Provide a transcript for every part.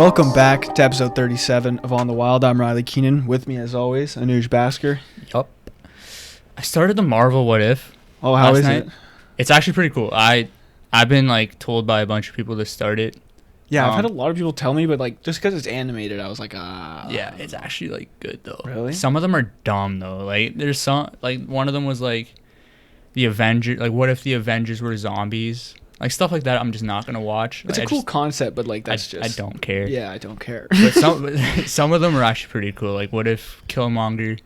Welcome back to episode 37 of On the Wild. I'm Riley Keenan. With me, as always, ANUJ'S Basker. Yup. I started the Marvel What If. Oh, how is night. it? It's actually pretty cool. I've been told by a bunch of people to start it. Yeah, I've had a lot of people tell me, but just because it's animated, I was like, Yeah, it's actually good though. Really? Some of them are dumb though. There's some one of them was the Avengers. What if the Avengers were zombies? Stuff like that. I'm just not gonna watch. It's a cool concept, but that's I don't care. Yeah, I don't care. But some of them are actually pretty cool. What if Killmonger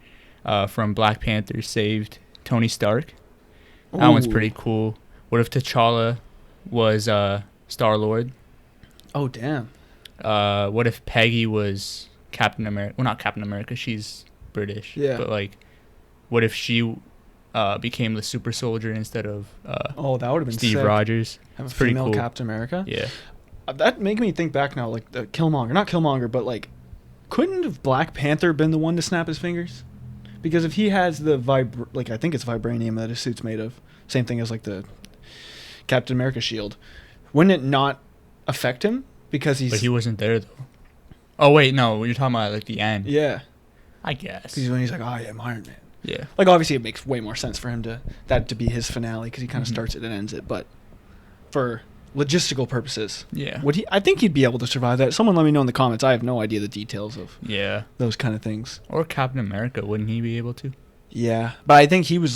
from Black Panther saved Tony Stark? That one's pretty cool. What if T'Challa was Star-Lord? Oh, damn. What if Peggy was Captain America? Well, not Captain America. She's British. Yeah. But what if she became the super soldier instead of that would have been Steve sick. Rogers? Have a it's pretty female cool. Captain America? Yeah. That make me think back now, the Killmonger. Not Killmonger, but couldn't have Black Panther been the one to snap his fingers? Because if he has the I think it's vibranium that his suit's made of. Same thing as the Captain America shield. Wouldn't it not affect him? Because But he wasn't there though. Oh wait, no, you're talking about the end. Yeah. I guess. Because when he's like, I am Iron Man. Yeah. Obviously it makes way more sense for him to be his finale because he kind of starts it and ends it. But for logistical purposes, Yeah. I think he'd be able to survive that. Someone let me know in the comments. I have no idea the details of those kind of things. Or Captain America, wouldn't he be able to? Yeah, but I think he was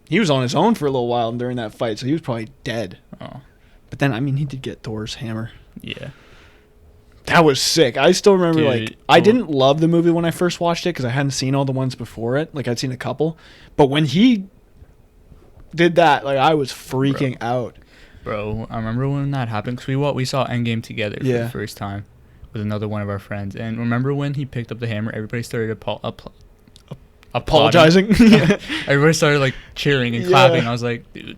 he was on his own for a little while during that fight, so he was probably dead. Oh. But then, he did get Thor's hammer. Yeah. That was sick. I still remember, Dude, I didn't love the movie when I first watched it because I hadn't seen all the ones before it. I'd seen a couple. But when he did that, I was freaking out. Bro, I remember when that happened because we saw Endgame together for the first time with another one of our friends. And remember when he picked up the hammer, everybody started apologizing. Everybody started cheering and clapping. I was like, dude,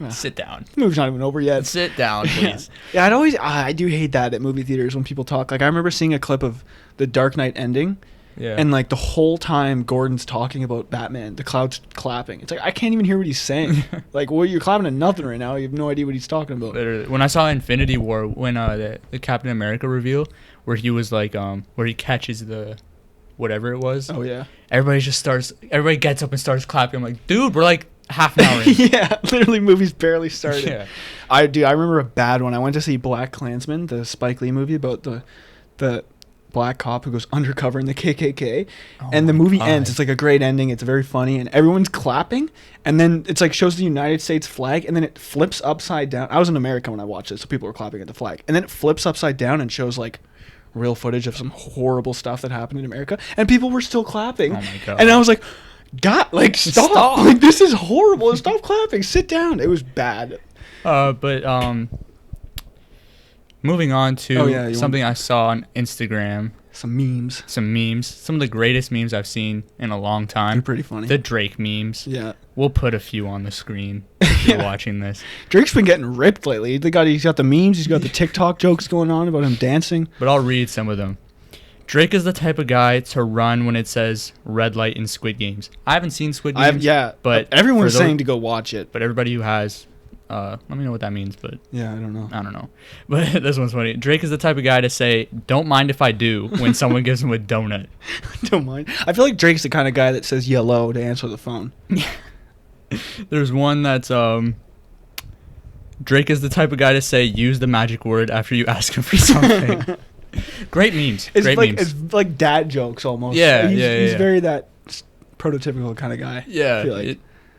sit down. The movie's not even over yet. Sit down, please. Yeah, I do hate that at movie theaters when people talk. I remember seeing a clip of the Dark Knight ending. Yeah. And the whole time Gordon's talking about Batman, the crowd's clapping. It's I can't even hear what he's saying. Well, you're clapping at nothing right now. You have no idea what he's talking about. Literally. When I saw Infinity War, when the Captain America reveal, where he was where he catches the whatever it was. Oh yeah. Everybody gets up and starts clapping. I'm like, dude, we're half an hour in. Yeah, literally movie's barely started. Yeah. I remember a bad one. I went to see Black Klansman, the Spike Lee movie about the black cop who goes undercover in the KKK, and the movie ends. It's a great ending. It's very funny, and everyone's clapping, and then it's shows the United States flag, and then it flips upside down. I was in America when I watched it, so people were clapping at the flag, and then it flips upside down and shows real footage of some horrible stuff that happened in America, and people were still clapping. Oh my God. And I was like, God, stop. This is horrible. Stop clapping. Sit down. It was bad. But moving on to something I saw on Instagram. Some memes. Some of the greatest memes I've seen in a long time. They're pretty funny. The Drake memes. Yeah. We'll put a few on the screen if you're watching this. Drake's been getting ripped lately. He's got the memes. He's got the TikTok jokes going on about him dancing. But I'll read some of them. Drake is the type of guy to run when it says red light in Squid Games. I haven't seen Squid Games. But everyone's saying to go watch it. But everybody who has... let me know what that means, but... Yeah, I don't know. But this one's funny. Drake is the type of guy to say, don't mind if I do, when someone gives him a donut. Don't mind. I feel like Drake's the kind of guy that says yellow to answer the phone. There's one that's... Drake is the type of guy to say, use the magic word after you ask him for something. Great memes. Great memes. It's like dad jokes almost. Yeah, He's very that prototypical kind of guy. Yeah. I feel like.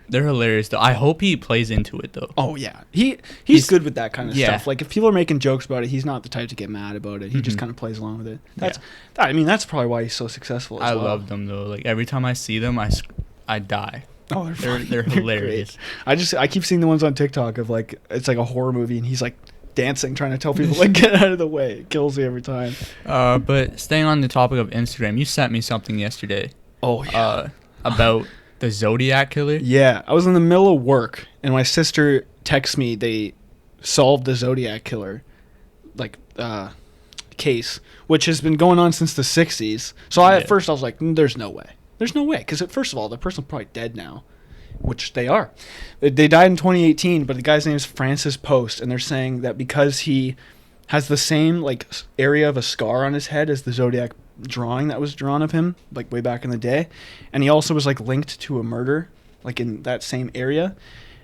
They're hilarious, though. I hope he plays into it, though. Oh, yeah. He's good with that kind of Yeah. stuff. If people are making jokes about it, he's not the type to get mad about it. He just kind of plays along with it. That's probably why he's so successful as well. I love them, though. Every time I see them, I die. Oh, they're funny. They're hilarious. I keep seeing the ones on TikTok of it's a horror movie, and he's dancing, trying to tell people get out of the way. It kills me every time. But staying on the topic of Instagram, you sent me something yesterday. Oh, yeah. About the Zodiac Killer? Yeah. I was in the middle of work, and my sister texted me they solved the Zodiac Killer case, which has been going on since the 60s. So at first I was like, there's no way. There's no way. Because first of all, the person's probably dead now. which they are. They died in 2018, but the guy's name is Francis Post, and they're saying that because he has the same like area of a scar on his head as the Zodiac drawing that was drawn of him like way back in the day, and he also was like linked to a murder like in that same area.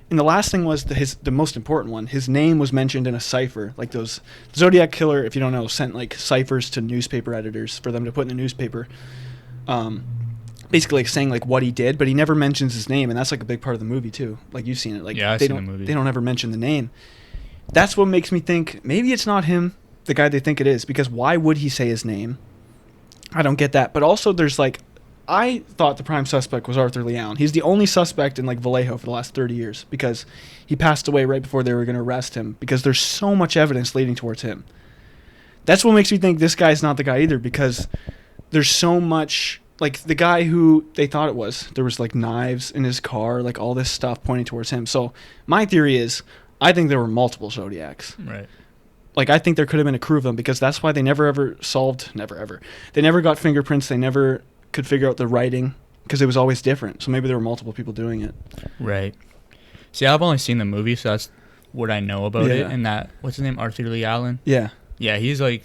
And the last thing was the most important one. His name was mentioned in a cipher. Like those Zodiac Killer, if you don't know, sent like ciphers to newspaper editors for them to put in the newspaper. Basically like saying like what he did, but he never mentions his name, and that's like a big part of the movie too. Like you've seen it. Like I've seen the movie. They don't ever mention the name. That's what makes me think maybe it's not him, the guy they think it is, because why would he say his name? I don't get that. But also there's like, I thought the prime suspect was Arthur Leon. He's the only suspect in like Vallejo for the last 30 years because he passed away right before they were going to arrest him because there's so much evidence leading towards him. That's what makes me think this guy's not the guy either, because there's so much, like the guy who they thought it was, there was like knives in his car, like all this stuff pointing towards him. So my theory is, I think there were multiple Zodiacs. Right. Like I think there could have been a crew of them, because that's why they never They never got fingerprints. They never could figure out the writing because it was always different. So maybe there were multiple people doing it. Right. See, I've only seen the movie, so that's what I know about it. And that, what's his name? Arthur Lee Allen? Yeah. Yeah, he's like,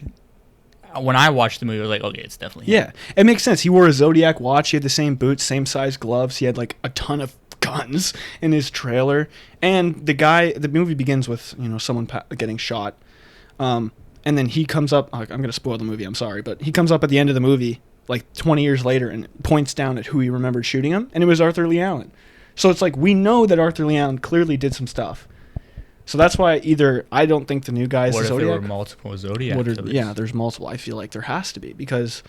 when I watched the movie, I was like, okay, it's definitely him. Yeah, it makes sense. He wore a Zodiac watch. He had the same boots, same size gloves. He had like a ton of guns in his trailer. And the movie begins with, someone getting shot. And then he comes up, I'm going to spoil the movie, I'm sorry, but he comes up at the end of the movie, like 20 years later, and points down at who he remembered shooting him, and it was Arthur Lee Allen. So it's like, we know that Arthur Lee Allen clearly did some stuff. So that's why either I don't think the new guy is the Zodiac. What if there were multiple Zodiac killers? Yeah, there's multiple. I feel like there has to be, because,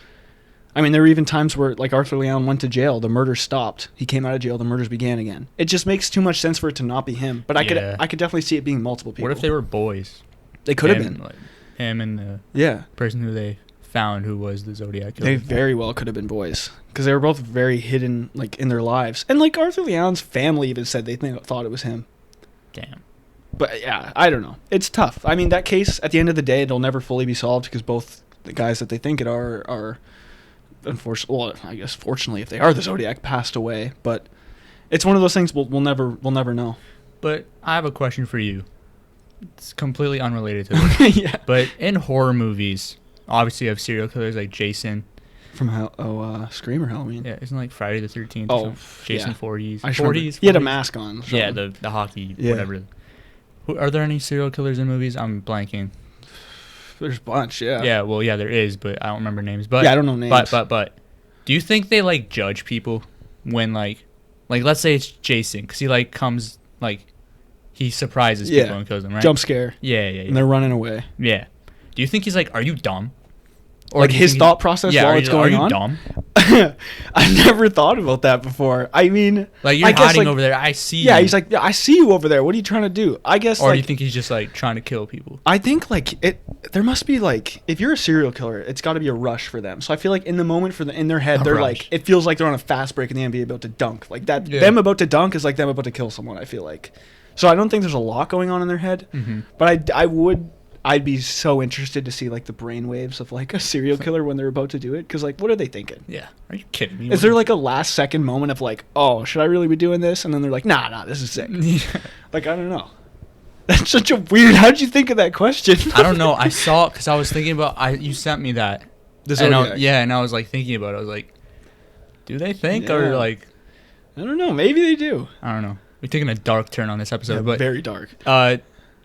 I mean, there were even times where, like, Arthur Lee Allen went to jail, the murder stopped. He came out of jail, the murders began again. It just makes too much sense for it to not be him. But I could definitely see it being multiple people. What if they were boys? They could have been. Like, him and the person who they found who was the Zodiac killer. They very well could have been boys, because they were both very hidden, like, in their lives. And, like, Arthur Lee Allen's family even said they thought it was him. Damn. But, yeah, I don't know. It's tough. I mean, that case, at the end of the day, it'll never fully be solved, because both the guys that they think it are unfortunately, well, I guess fortunately, if they are the Zodiac, passed away. But it's one of those things we'll never know. But I have a question for you. It's completely unrelated to this. Yeah. But in horror movies, obviously you have serial killers like Jason. From Scream or Halloween? Yeah, isn't like Friday the 13th? Oh, Jason yeah. Voorhees. He had a mask on. Yeah, the hockey, whatever. Are there any serial killers in movies? I'm blanking. There's a bunch, yeah. Yeah, well, yeah, there is, but I don't remember names. But yeah, I don't know names. But, do you think they like judge people when like let's say it's Jason, because he like comes like he surprises people and kills them, right? Jump scare. Yeah. And they're running away. Yeah. Do you think he's like, are you dumb? Or like his thought process while it's going on? Are you dumb? I've never thought about that before. I mean, like, you're hiding over there. I see you. Yeah, he's like, I see you over there. What are you trying to do? I guess. Or do you think he's just like trying to kill people? I think like there must be like, if you're a serial killer, it's got to be a rush for them. So I feel like in the moment in their head, they're like, it feels like they're on a fast break in the NBA about to dunk. Like that, them about to dunk is like them about to kill someone, I feel like. So I don't think there's a lot going on in their head. Mm-hmm. But I'd be so interested to see like the brainwaves of like a serial killer when they're about to do it, because like, what are they thinking? Yeah, are you kidding me? Is there like a last second moment of like, oh, should I really be doing this? And then they're like, nah, this is sick. Like, I don't know. That's such a weird. How'd you think of that question? I don't know. I saw it because I was thinking about. You sent me that. And I was like thinking about it. I was like, do they think or like? I don't know. Maybe they do. I don't know. We're taking a dark turn on this episode, but very dark.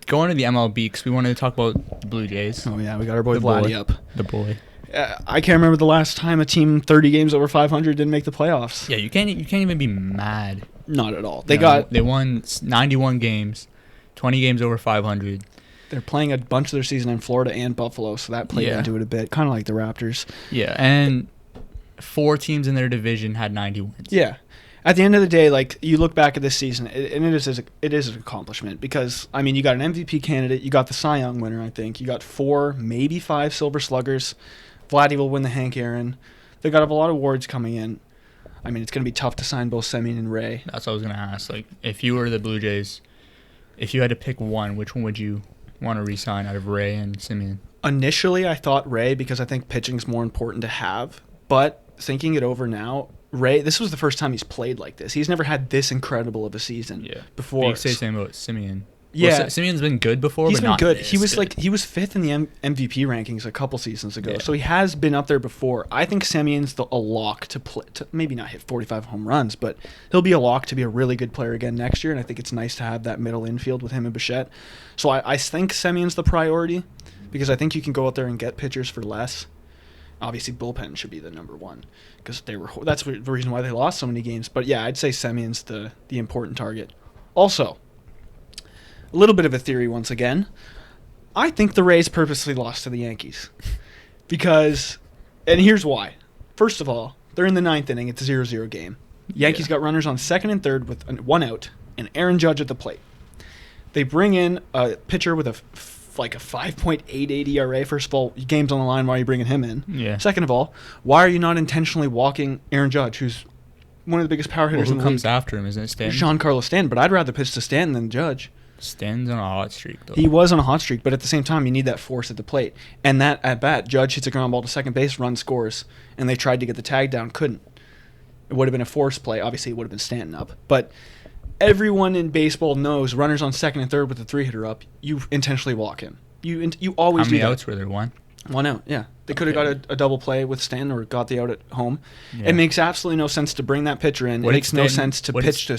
Going to the MLB, because we wanted to talk about the Blue Jays. Oh, yeah. We got our boy Vladdy up. The boy. I can't remember the last time a team 30 games over 500 didn't make the playoffs. Yeah, you can't even be mad. Not at all. They won 91 games, 20 games over 500. They're playing a bunch of their season in Florida and Buffalo, so that played into it a bit. Kind of like the Raptors. Yeah, and 4 teams in their division had 90 wins. Yeah. At the end of the day, like, you look back at this season, and it is an accomplishment, because, I mean, you got an MVP candidate, you got the Cy Young winner, I think, you got 4, maybe 5 Silver Sluggers. Vladdy will win the Hank Aaron. They got a lot of awards coming in. I mean, it's going to be tough to sign both Semien and Ray. That's what I was going to ask. Like, if you were the Blue Jays, if you had to pick one, which one would you want to re-sign out of Ray and Semien? Initially, I thought Ray, because I think pitching's more important to have, but thinking it over now, Ray, this was the first time he's played like this. He's never had this incredible of a season before. You say the same about Semien. Yeah, Well, Simeon's been good before, he's but been not good. this He was good. he was fifth in the MVP rankings a couple seasons ago, Yeah. so he has been up there before. I think Simeon's a lock to play, to maybe not hit 45 home runs, but he'll be a lock to be a really good player again next year. And I think it's nice to have that middle infield with him and Bichette. So I think Simeon's the priority because I think you can go out there and get pitchers for less. Obviously, bullpen should be the number one because that's the reason why they lost so many games. But yeah, I'd say Simeon's the important target. Also, a little bit of a theory once again. I think the Rays purposely lost to the Yankees because, and here's why. First of all, they're in the ninth inning. It's a 0-0 game. Yankees got runners on second and third with one out and Aaron Judge at the plate. They bring in a pitcher with a 5.88 ERA. First of all, game's on the line. Why are you bringing him in? Yeah. Second of all, why are you not intentionally walking Aaron Judge, who's one of the biggest power hitters Who in the comes league? after him? Isn't it Stanton? Giancarlo Stanton, but I'd rather pitch to Stanton than Judge. Stanton's on a hot streak, though. He was on a hot streak, but at the same time, you need that force at the plate. And that at bat, Judge hits a ground ball to second base, run scores, and they tried to get the tag down, couldn't. It would have been a force play. Obviously, it would have been Stanton up. But everyone in baseball knows runners on second and third with a three-hitter up, you intentionally walk him. You always How do many that. outs were there? One? One out, yeah. They could have got a double play with Stanton or got the out at home. Yeah. It makes absolutely no sense to bring that pitcher in. What It did makes no Stanton- sense to what pitch did-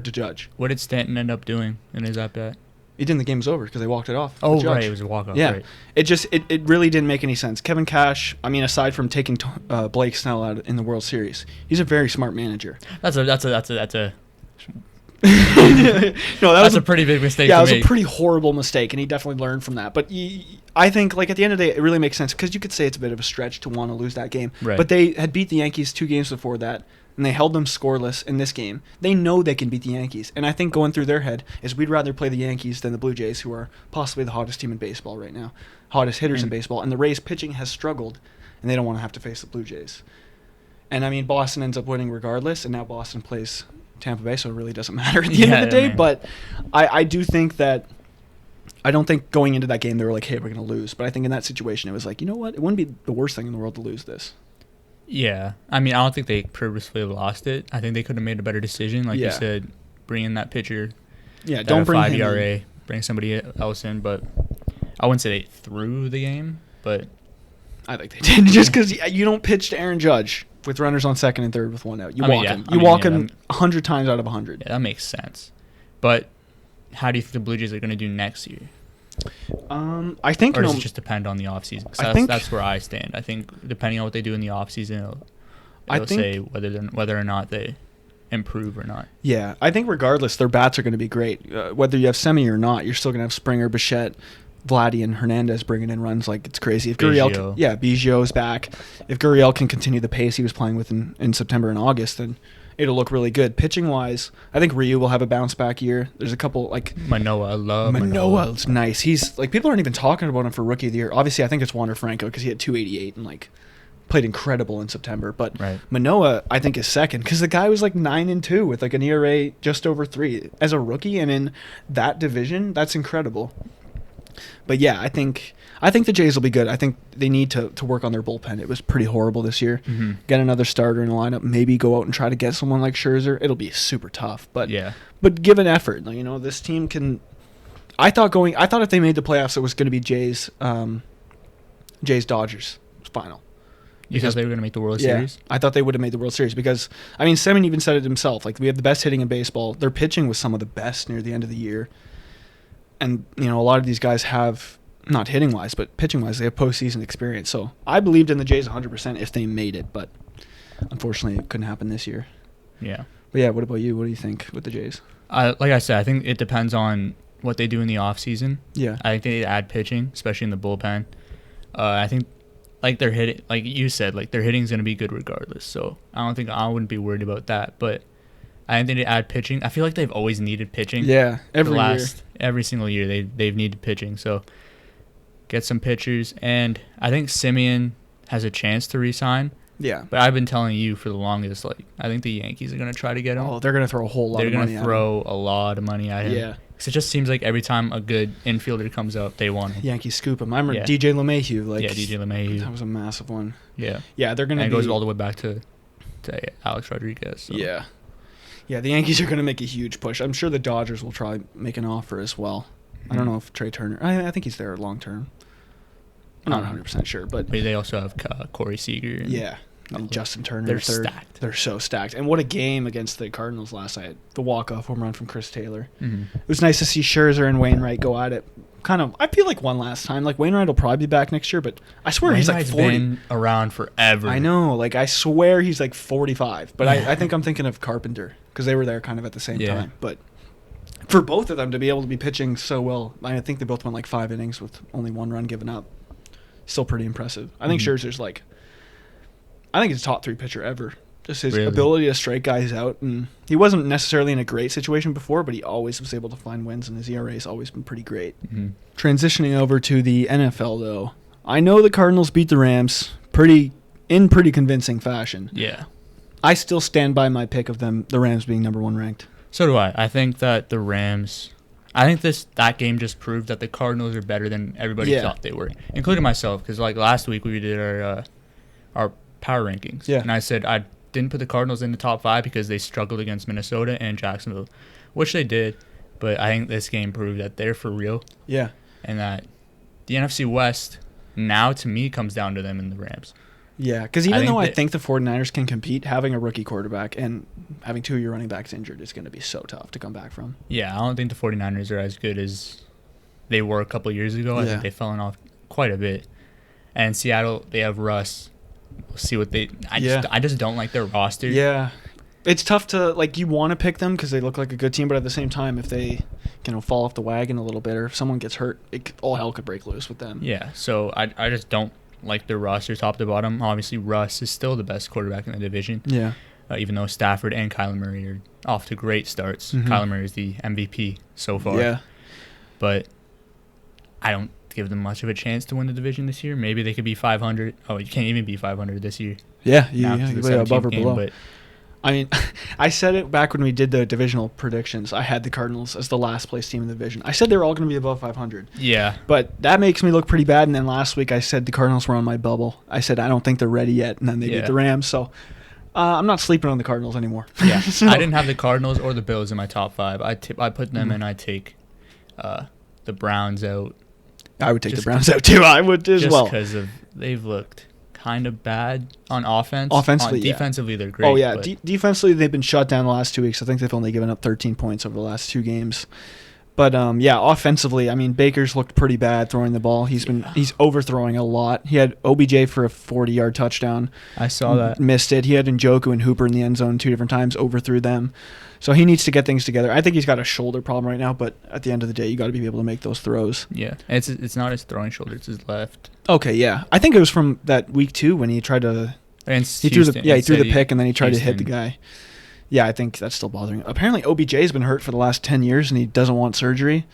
to Judge. What did Stanton end up doing in his at-bat? He didn't. The game was over because they walked it off. Oh, with Judge. right. It was a walk-off. Yeah, Right. it really didn't make any sense. Kevin Cash, I mean, aside from taking Blake Snell out in the World Series, he's a very smart manager. That's a No, that's a pretty big mistake yeah, to it was make. a pretty horrible mistake, and he definitely learned from that. But I think, like, at the end of the day, it really makes sense because you could say it's a bit of a stretch to want to lose that game. Right. But they had beat the Yankees 2 games before that, and they held them scoreless in this game. They know they can beat the Yankees, and I think going through their head is we'd rather play the Yankees than the Blue Jays, who are possibly the hottest team in baseball right now, hottest hitters in baseball. And the Rays' pitching has struggled, and they don't want to have to face the Blue Jays. And, I mean, Boston ends up winning regardless, and now Boston plays Tampa Bay, so it really doesn't matter at the end of the day. Man. But I do think that I don't think going into that game they were like, hey, we're going to lose. But I think in that situation it was like, you know what? It wouldn't be the worst thing in the world to lose this. Yeah. I mean, I don't think they purposefully lost it. I think they could have made a better decision. Like you said, bring in that pitcher. Yeah, that don't had bring 5 him ERA. in. Bring somebody else in. But I wouldn't say they threw the game. But I think they did. Just because you don't pitch to Aaron Judge with runners on second and third with one out. You walk him. You walk him 100 times out of 100. Yeah, that makes sense. But how do you think the Blue Jays are going to do next year? I think Or does it just depend on the offseason? That's where I stand. I think depending on what they do in the offseason, it'll say whether or not they improve or not. Yeah, I think regardless, their bats are going to be great. Whether you have Semi or not, you're still going to have Springer, Bichette, Vladdy, and Hernandez bringing in runs like it's crazy. If Biggio's back. If Gurriel can continue the pace he was playing with in September and August, then it'll look really good. Pitching wise, I think Ryu will have a bounce back year. There's a couple like Manoah. I love Manoah. It's nice. He's like people aren't even talking about him for Rookie of the Year. Obviously, I think it's Wander Franco because he had 288 and like played incredible in September. But Manoah, I think, is second because the guy was like 9-2 with like an ERA just over 3 as a rookie, and in that division, that's incredible. But yeah, I think the Jays will be good. I think they need to work on their bullpen. It was pretty horrible this year. Mm-hmm. Get another starter in the lineup. Maybe go out and try to get someone like Scherzer. It'll be super tough. But but give an effort. You know, this team can. I thought if they made the playoffs, it was going to be Jays Dodgers final. You thought they were going to make the World Series? I thought they would have made the World Series because, I mean, Semin even said it himself. Like, we have the best hitting in baseball. Their pitching was some of the best near the end of the year. And, you know, a lot of these guys have, not hitting-wise, but pitching-wise, they have postseason experience. So I believed in the Jays 100% if they made it, but unfortunately it couldn't happen this year. Yeah. But, yeah, what about you? What do you think with the Jays? Like I said, I think it depends on what they do in the offseason. Yeah. I think they add pitching, especially in the bullpen. I think, like, their hitting, like you said, like, their hitting is going to be good regardless. So I wouldn't be worried about that. But I think they add pitching. I feel like they've always needed pitching. Yeah, every single year they've needed pitching. So get some pitchers, and I think Simeon has a chance to re-sign. Yeah. But I've been telling you for the longest, like, I think the Yankees are going to try to get him. Oh, they're going to throw a whole lot of money at him. They're going to throw a lot of money at him. Yeah. Because it just seems like every time a good infielder comes up, they want him. Yankees scoop him. I remember DJ LeMahieu. DJ LeMahieu. That was a massive one. Yeah. Yeah, they're going to. And it goes all the way back to Alex Rodriguez. So. Yeah. Yeah, the Yankees are going to make a huge push. I'm sure the Dodgers will try make an offer as well. I don't know if Trey Turner. I think he's there long term. I'm not 100% sure, but they also have Corey Seager. And Justin Turner. They're third. stacked. They're so stacked. And what a game against the Cardinals last night. The walk-off home run from Chris Taylor. Mm-hmm. It was nice to see Scherzer and Wainwright go at it. Kind of, I feel like one last time. Like, Wainwright will probably be back next year, but I swear he's like 40. Been around forever. I know. Like, I swear he's like 45. But I think I'm thinking of Carpenter because they were there kind of at the same time. But for both of them to be able to be pitching so well, I think they both went like 5 innings with only 1 run given up. Still pretty impressive. I think Scherzer's like, I think he's a top 3 pitcher ever. Just his ability to strike guys out. And he wasn't necessarily in a great situation before, but he always was able to find wins, and his ERA has always been pretty great. Mm-hmm. Transitioning over to the NFL, though, I know the Cardinals beat the Rams in pretty convincing fashion. Yeah. I still stand by my pick of the Rams being number 1 ranked. So do I. I think that the Rams... I think that game just proved that the Cardinals are better than everybody thought they were, including myself, because like last week we did our power rankings. Yeah. And I said I didn't put the Cardinals in the top 5 because they struggled against Minnesota and Jacksonville, which they did. But I think this game proved that they're for real. Yeah. And that the NFC West now, to me, comes down to them and the Rams. Yeah, because even though I think the 49ers can compete, having a rookie quarterback and having 2 of your running backs injured is going to be so tough to come back from. Yeah, I don't think the 49ers are as good as they were a couple years ago. I think they've fallen off quite a bit. And Seattle, they have Russ. We'll see what they... I just don't like their roster. Yeah. It's tough to... Like, you want to pick them because they look like a good team, but at the same time, if they fall off the wagon a little bit or if someone gets hurt, all hell could break loose with them. Yeah, so I just don't like their roster top to bottom. Obviously, Russ is still the best quarterback in the division. Yeah. Even though Stafford and Kyler Murray are off to great starts. Mm-hmm. Kyler Murray is the MVP so far. Yeah. But I don't give them much of a chance to win the division this year. Maybe they could be 500. Oh, you can't even be 500 this year. Yeah, you above or below. But I mean, I said it back when we did the divisional predictions. I had the Cardinals as the last place team in the division. I said they were all going to be above 500. Yeah. But that makes me look pretty bad. And then last week I said the Cardinals were on my bubble. I said I don't think they're ready yet. And then they beat the Rams. So I'm not sleeping on the Cardinals anymore. Yeah. So, I didn't have the Cardinals or the Bills in my top 5. I put them in. I take the Browns out. I would take the Browns out too. I would as well. Just because they've looked kind of bad on offense. Offensively, defensively, they're great. Oh, yeah. Defensively, they've been shut down the last 2 weeks. I think they've only given up 13 points over the last 2 games. But, offensively, I mean, Baker's looked pretty bad throwing the ball. He's overthrowing a lot. He had OBJ for a 40-yard touchdown. I saw that. Missed it. He had Njoku and Hooper in the end zone 2 different times, overthrew them. So he needs to get things together. I think he's got a shoulder problem right now, but at the end of the day, you got to be able to make those throws. Yeah, and it's not his throwing shoulder; it's his left. Okay, yeah, I think it was from that week 2 when he tried to. He threw the pick and then he tried to hit the guy. Yeah, I think that's still bothering him. Apparently, OBJ's been hurt for the last 10 years and he doesn't want surgery.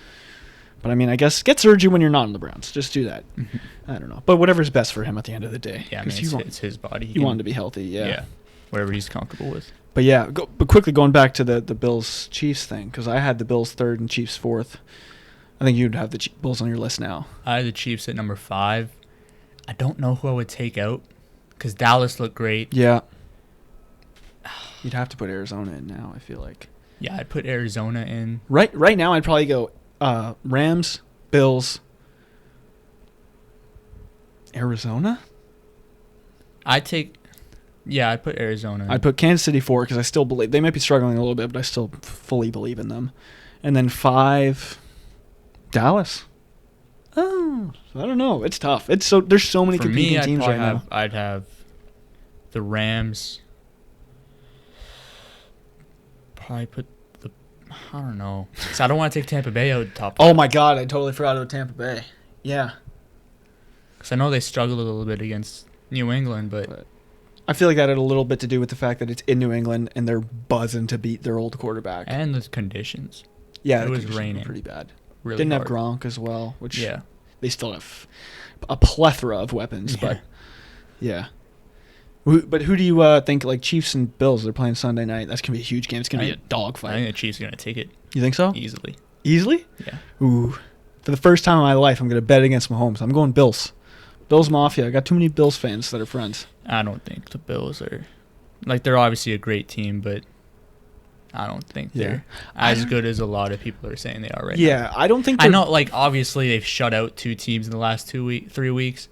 But I mean, I guess get surgery when you're not in the Browns. Just do that. Mm-hmm. I don't know, but whatever's best for him at the end of the day. Yeah, I mean, it's his body. He wanted to be healthy. Yeah, whatever he's comfortable with. But yeah, but quickly going back to the Bills-Chiefs thing, because I had the Bills 3rd and Chiefs 4th. I think you'd have the Bills on your list now. I had the Chiefs at number 5. I don't know who I would take out, because Dallas looked great. Yeah. You'd have to put Arizona in now, I feel like. Yeah, I'd put Arizona in. Right now, I'd probably go Rams, Bills, Arizona? I'd put Arizona. I'd put Kansas City 4 because I still believe. They might be struggling a little bit, but I still fully believe in them. And then 5, Dallas. Oh, I don't know. It's tough. There's so many competing teams right now. I'd have the Rams. Probably put I don't know. So I don't want to take Tampa Bay out top. Oh my God, I totally forgot about Tampa Bay. Yeah. Because I know they struggled a little bit against New England, but I feel like that had a little bit to do with the fact that it's in New England and they're buzzing to beat their old quarterback. And the conditions. Yeah, it was raining pretty bad. Really Didn't hard. Have Gronk as well, which they still have a plethora of weapons, but yeah. But who do you think, like Chiefs and Bills, they're playing Sunday night. That's going to be a huge game. It's going to be a dogfight. I think the Chiefs are going to take it. You think so? Easily. Easily? Yeah. Ooh. For the first time in my life, I'm going to bet against Mahomes. I'm going Bills. Bills Mafia. I got too many Bills fans that are friends. I don't think the Bills are... Like, they're obviously a great team, but I don't think they're as good as a lot of people are saying they are right now. Yeah, I don't think. I know, like obviously they've shut out 2 teams in the last 3 weeks,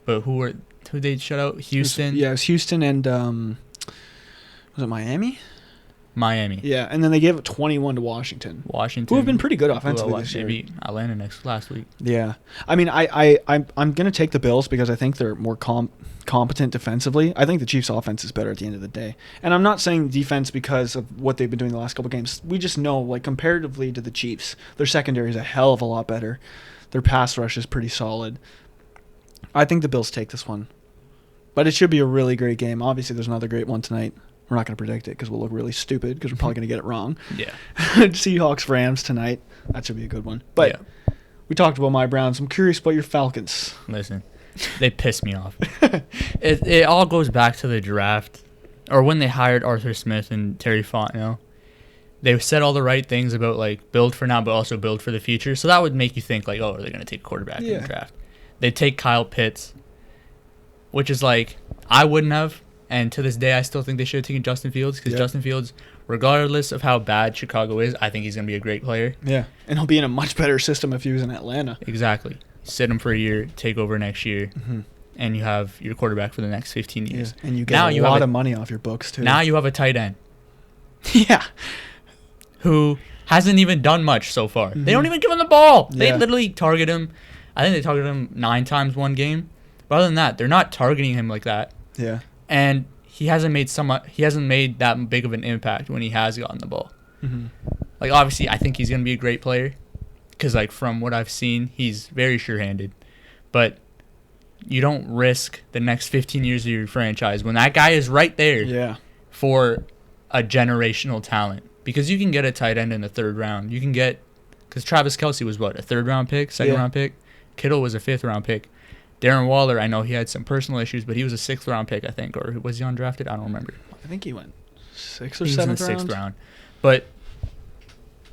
but who they shut out? Houston. It was Houston and was it Miami? Miami. Yeah, and then they gave it 21 to Washington. Who have been pretty good offensively this year. Maybe Atlanta last week. Yeah, I mean, I'm gonna take the Bills because I think they're more competent defensively. I think the Chiefs' offense is better at the end of the day, and I'm not saying defense because of what they've been doing the last couple of games. We just know, like comparatively to the Chiefs, their secondary is a hell of a lot better. Their pass rush is pretty solid. I think the Bills take this one, but it should be a really great game. Obviously, there's another great one tonight. We're not going to predict it because we'll look really stupid because we're probably going to get it wrong. Yeah. Seahawks Rams tonight. That should be a good one. But we talked about my Browns. I'm curious about your Falcons. Listen, they piss me off. It all goes back to the draft, or when they hired Arthur Smith and Terry Fontenot. They said all the right things about like build for now, but also build for the future. So that would make you think like, oh, are they going to take a quarterback in the draft? They take Kyle Pitts, which is like I wouldn't have. And to this day, I still think they should have taken Justin Fields because Justin Fields, regardless of how bad Chicago is, I think he's going to be a great player. Yeah, and he'll be in a much better system if he was in Atlanta. Exactly. Sit him for a year, take over next year, and you have your quarterback for the next 15 years. Yeah. And you get a lot of money off your books, too. Now you have a tight end. Yeah. Who hasn't even done much so far. They don't even give him the ball. They literally target him. I think they targeted him 9 times one game. But other than that, they're not targeting him like that. Yeah. And he hasn't made that big of an impact when he has gotten the ball. Like obviously, I think he's gonna be a great player because like from what I've seen, he's very sure-handed. But you don't risk the next 15 years of your franchise when that guy is right there. Yeah. For a generational talent, because you can get a tight end in the 3rd round. You can get because Travis Kelce was what, a 3rd round pick, 2nd round pick. Kittle was a 5th round pick. Darren Waller, I know he had some personal issues, but he was a 6th round pick, I think, or was he undrafted? I don't remember. I think he went 6th or 7th round. He was in the 6th round. But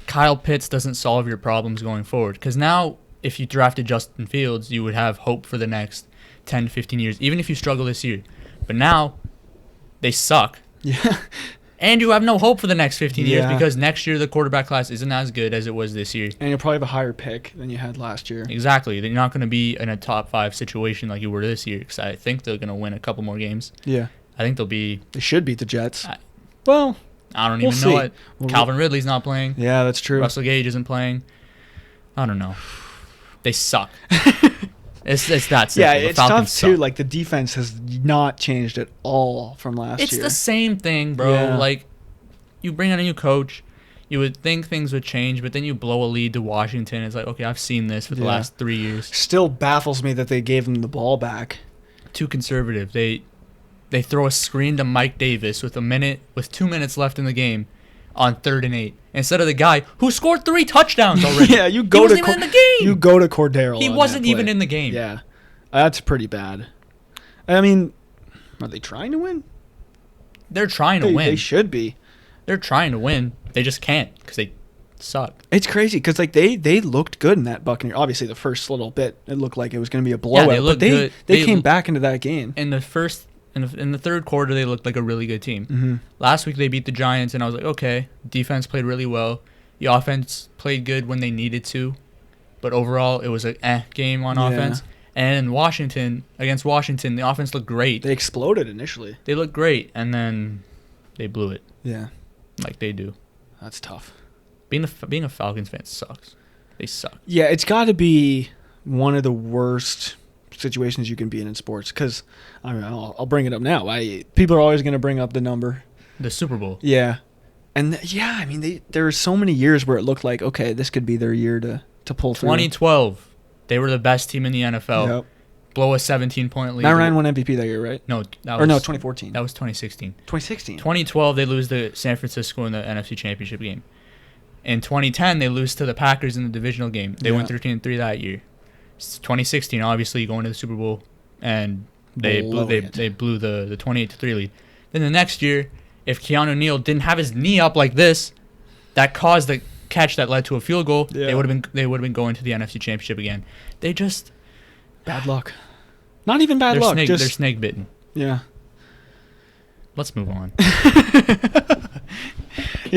Kyle Pitts doesn't solve your problems going forward, because now if you drafted Justin Fields, you would have hope for the next 10 to 15 years, even if you struggle this year. But now they suck. Yeah. And you have no hope for the next 15 years because next year the quarterback class isn't as good as it was this year. And you'll probably have a higher pick than you had last year. Exactly. They're not going to be in a top 5 situation like you were this year because I think they're going to win a couple more games. Yeah. I think they'll be... They should beat the Jets. I don't even know it. Calvin Ridley's not playing. Yeah, that's true. Russell Gage isn't playing. I don't know. They suck. It's that simple. Yeah, it's tough too. Like the defense has not changed at all from last year. It's the same thing, bro. Yeah. Like you bring in a new coach, you would think things would change, but then you blow a lead to Washington. It's like, okay, I've seen this for the last 3 years. Still baffles me that they gave them the ball back. Too conservative. They throw a screen to Mike Davis with 2 minutes left in the game on 3rd and 8 instead of the guy who scored 3 touchdowns already. Yeah, he wasn't even in the game. You go to Cordero. He wasn't even in the game. Yeah, that's pretty bad. I mean, are they trying to win? They're trying to win. They should be. They're trying to win. They just can't because they suck. It's crazy because like they looked good in that Buccaneer. Obviously, the first little bit it looked like it was going to be a blowout. Yeah, they looked good. They came back into that game. In the 3rd quarter, they looked like a really good team. Mm-hmm. Last week, they beat the Giants, and I was like, okay, defense played really well. The offense played good when they needed to, but overall, it was an game on offense. And against Washington, the offense looked great. They exploded initially. They looked great, and then they blew it. Yeah. Like they do. That's tough. Being a Falcons fan sucks. They suck. Yeah, it's got to be one of the worst situations you can be in sports because I mean, I'll bring it up now. People are always going to bring up the number. The Super Bowl. Yeah. And I mean, there were so many years where it looked like, okay, this could be their year to pull through. 2012, they were the best team in the NFL. Yep. Blow a 17-point lead. Matt Ryan won MVP that year, right? No, 2014. That was 2016. 2016. 2012, they lose to San Francisco in the NFC Championship game. In 2010, they lose to the Packers in the divisional game. They went 13-3 that year. 2016, obviously, going to the Super Bowl, and they blew the 28-3 lead. Then the next year, if Keanu Neal didn't have his knee up like this, that caused the catch that led to a field goal. They would have been going to the NFC Championship again. They just bad luck. Not even bad luck. They're snake bitten. Yeah. Let's move on.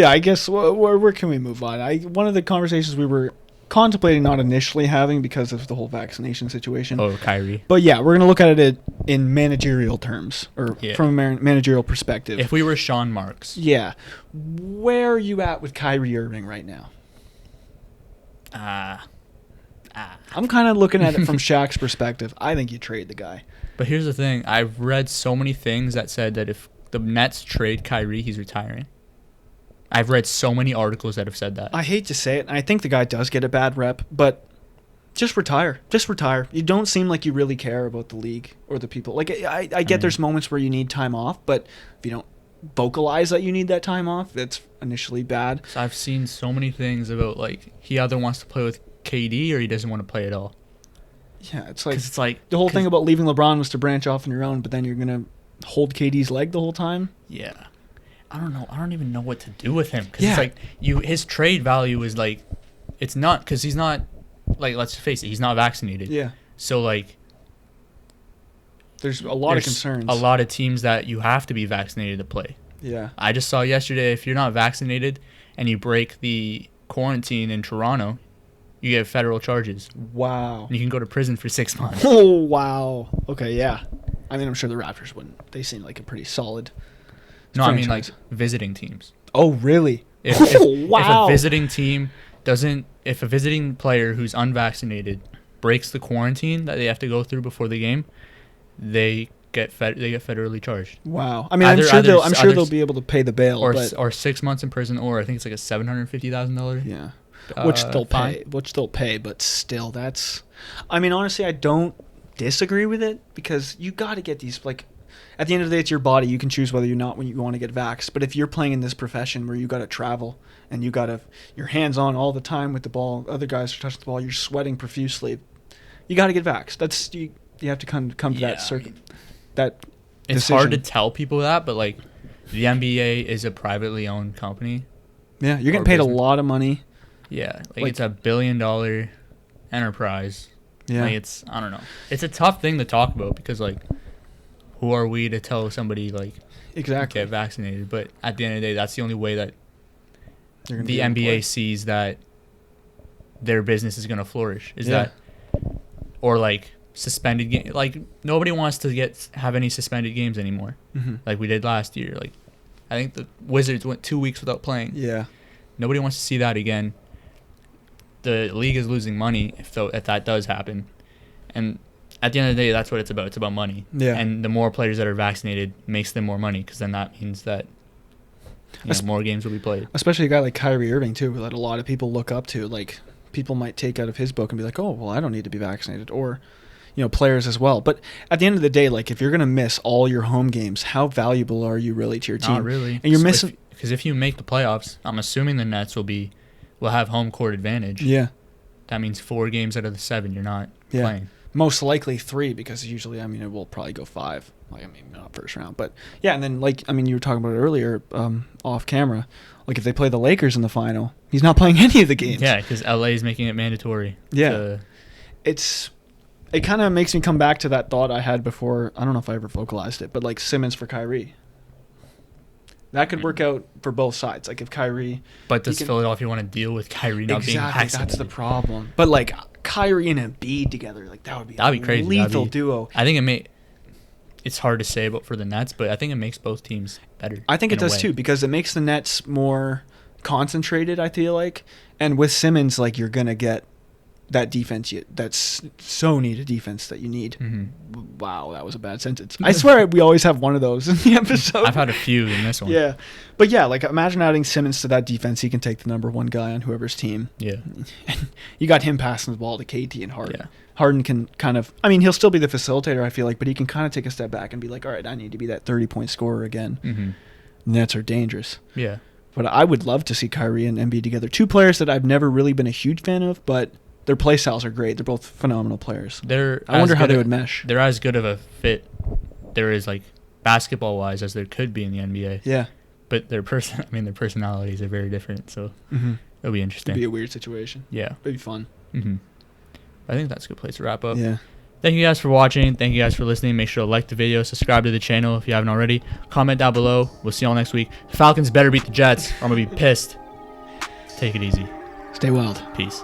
Yeah, I guess where can we move on? One of the conversations we were contemplating not initially having because of the whole vaccination situation. Oh, Kyrie. But yeah, we're gonna look at it in managerial terms or Yeah. from a managerial perspective. If we were Sean Marks. Yeah, where are you at with Kyrie Irving right now? I'm kind of looking at it from Shaq's perspective. I think you trade the guy. But here's the thing. I've read so many things that said that if the Nets trade Kyrie, he's retiring. I've read so many articles that have said that. I hate to say it, and I think the guy does get a bad rep, but just retire. Just retire. You don't seem like you really care about the league or the people. Like, I get there's moments where you need time off, but if you don't vocalize that you need that time off, that's initially bad. So I've seen so many things about, like, he either wants to play with KD or he doesn't want to play at all. Yeah, it's 'Cause it's like the whole thing about leaving LeBron was to branch off on your own, but then you're going to hold KD's leg the whole time. Yeah. I don't know. I don't even know what to do with him. Because Yeah. it's like, his trade value is like, it's not, because he's not, like, let's face it, he's not vaccinated. Yeah. So, like, there's a lot of concerns. A lot of teams that you have to be vaccinated to play. Yeah. I just saw yesterday, if you're not vaccinated and you break the quarantine in Toronto, you get federal charges. Wow. And you can go to prison for 6 months. Oh, wow. Okay, yeah. I mean, I'm sure the Raptors wouldn't. They seem like a pretty solid No, I mean, like, franchise. visiting teams. Oh, really? If Wow. a visiting team if a visiting player who's unvaccinated breaks the quarantine that they have to go through before the game, they get federally charged. Wow. I mean, Either- I'm sure either- they'll be able to pay the bail, but Or 6 months in prison, or I think it's like a $750,000. yeah, which they'll fine. pay. Which they'll pay, but still, that's. I mean, honestly, I don't disagree with it because you got to get these like. At the end of the day, it's your body. You can choose whether you're not when you want to get vaxxed. But if you're playing in this profession where you got to travel and you're hands on all the time with the ball, other guys are touching the ball, you're sweating profusely, you got to get vaxxed. That's you have to come to that circuit. That it's decision. hard to tell people that, but like the NBA is a privately owned company. Yeah, you're getting or paid a business. lot of money. Yeah, like Like- it's $1 billion enterprise. Yeah. Like I don't know. It's a tough thing to talk about because like, who are we to tell somebody like Exactly. get vaccinated? But at the end of the day, that's the only way that You're gonna the be able to NBA play. sees that their business is going to flourish. Is Yeah. that or like suspended game? Like nobody wants to have any suspended games anymore, Mhm. like we did last year. Like I think the Wizards went 2 weeks without playing. Yeah. Nobody wants to see that again. The league is losing money if that does happen, and at the end of the day, that's what it's about. It's about money. Yeah. And the more players that are vaccinated makes them more money because then that means that more games will be played. Especially a guy like Kyrie Irving too, that a lot of people look up to. Like people might take out of his book and be like, "Oh, well, I don't need to be vaccinated," or players as well. But at the end of the day, like if you're gonna miss all your home games, how valuable are you really to your team? Not really. And you're missing. Because if you make the playoffs, I'm assuming the Nets will have home court advantage. Yeah. That means 4 games out of the 7 you're not Yeah. playing. Most likely 3 because usually, it will probably go 5. Like, not first round, but yeah. And then you were talking about it earlier, off camera. Like if they play the Lakers in the final, he's not playing any of the games. Yeah, because LA is making it mandatory. Yeah. It kind of makes me come back to that thought I had before. I don't know if I ever vocalized it, but like Simmons for Kyrie. That could work out for both sides. Like if Kyrie. But does Philadelphia want to deal with Kyrie not being Exactly, vaccinated? that's the problem. But like Kyrie and Embiid together, like that would be That'd be crazy. lethal duo. I think it's hard to say about for the Nets, but I think it makes both teams better. I think it in a does way. too because it makes the Nets more concentrated. I feel like, and with Simmons, like you're gonna get that defense. That's so needed defense that you need. Mm-hmm. Wow, that was a bad sentence. I swear we always have one of those in the episode. I've had a few in this one. Yeah, but yeah, like imagine adding Simmons to that defense. He can take the number 1 guy on whoever's team. Yeah. You got him passing the ball to KT and Harden. Yeah. Harden can kind of, he'll still be the facilitator, I feel like, but he can kind of take a step back and be like, all right, I need to be that 30-point scorer again. Mm-hmm. Nets are dangerous. Yeah. But I would love to see Kyrie and Embiid together. 2 players that I've never really been a huge fan of, but their play styles are great. They're both phenomenal players. I wonder how they would mesh. They're as good of a fit there is like basketball-wise as there could be in the NBA. Yeah. But their personalities are very different, so it'll be interesting. It'd be a weird situation. Yeah. It'd be fun. Mm-hmm. I think that's a good place to wrap up. Yeah. Thank you guys for watching. Thank you guys for listening. Make sure to like the video, subscribe to the channel if you haven't already. Comment down below. We'll see y'all next week. The Falcons better beat the Jets or I'm going to be pissed. Take it easy. Stay wild. Peace.